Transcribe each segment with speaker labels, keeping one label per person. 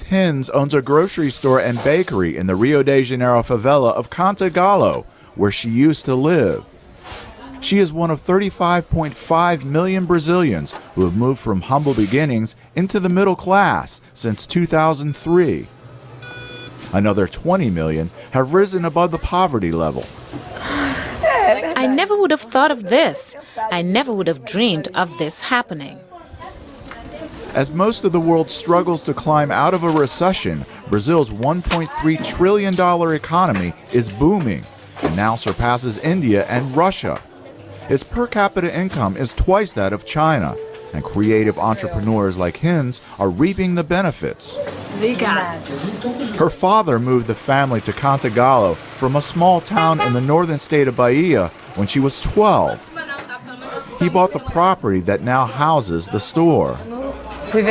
Speaker 1: Hins owns a grocery store and bakery in the Rio de Janeiro favela of Cantagalo, where she used to live. She is one of 35.5 million Brazilians who have moved from humble beginnings into the middle class since 2003. Another 20 million have risen above the poverty level.
Speaker 2: I never would have thought of this. I never would have dreamed of this happening.
Speaker 1: As most of the world struggles to climb out of a recession, Brazil's $1.3 trillion economy is booming and now surpasses India and Russia. Its per capita income is twice that of China, and creative entrepreneurs like Hins are reaping the benefits. Her father moved the family to Cantagalo from a small town in the northern state of Bahia when she was 12. He bought the property that now houses the store.
Speaker 2: When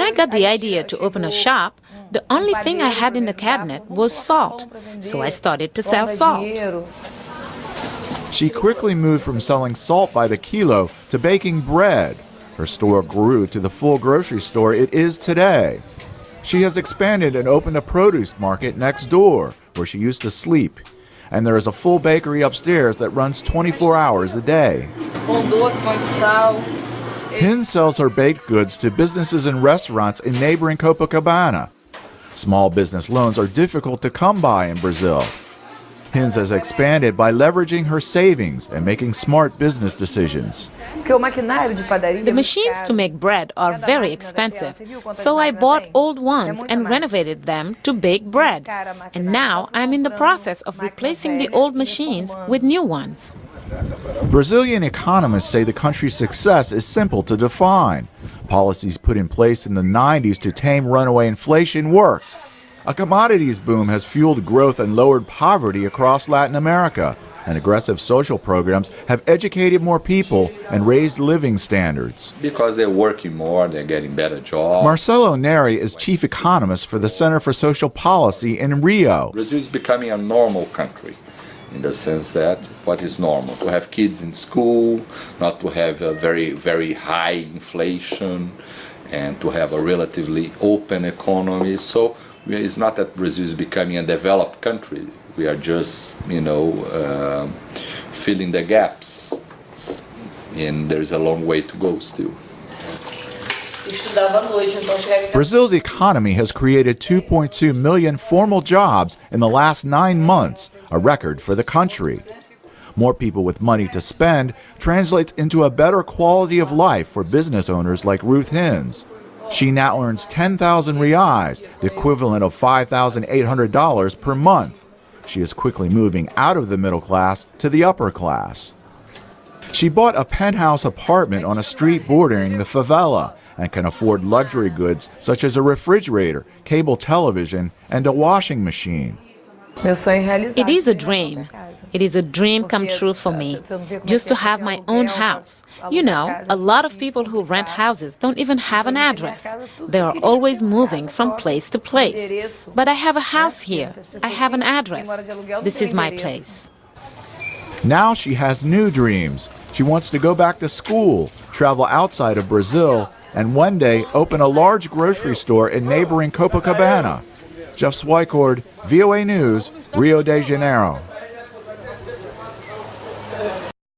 Speaker 2: I got the idea to open a shop, the only thing I had in the cabinet was salt, so I started to sell salt.
Speaker 1: She quickly moved from selling salt by the kilo to baking bread. Her store grew to the full grocery store it is today. She has expanded and opened a produce market next door, where she used to sleep. And there is a full bakery upstairs that runs 24 hours a day. Hins sells her baked goods to businesses and restaurants in neighboring Copacabana. Small business loans are difficult to come by in Brazil. Hins has expanded by leveraging her savings and making smart business decisions.
Speaker 2: The machines to make bread are very expensive, so I bought old ones and renovated them to bake bread. And now I'm in the process of replacing the old machines with new ones.
Speaker 1: Brazilian economists say the country's success is simple to define. Policies put in place in the 90s to tame runaway inflation worked. A commodities boom has fueled growth and lowered poverty across Latin America, and aggressive social programs have educated more people and raised living standards.
Speaker 3: Because they're working more, they're getting better jobs.
Speaker 1: Marcelo Neri is chief economist for the Center for Social Policy in Rio.
Speaker 3: Brazil is becoming a normal country, in the sense that what is normal? To have kids in school, not to have a very, very high inflation, and to have a relatively open economy. So it's not that Brazil is becoming a developed country. We are just, filling the gaps. And there's a long way to go still.
Speaker 1: Brazil's economy has created 2.2 million formal jobs in the last 9 months, a record for the country. More people with money to spend translates into a better quality of life for business owners like Ruth Hins. She now earns 10,000 reais, the equivalent of $5,800 per month. She is quickly moving out of the middle class to the upper class. She bought a penthouse apartment on a street bordering the favela and can afford luxury goods such as a refrigerator, cable television, and a washing machine.
Speaker 2: It is a dream. It is a dream come true for me, just to have my own house. You know, a lot of people who rent houses don't even have an address. They are always moving from place to place. But I have a house here. I have an address. This is my place.
Speaker 1: Now she has new dreams. She wants to go back to school, travel outside of Brazil, and one day open a large grocery store in neighboring Copacabana. Jeff Swycord, VOA News, Rio de Janeiro.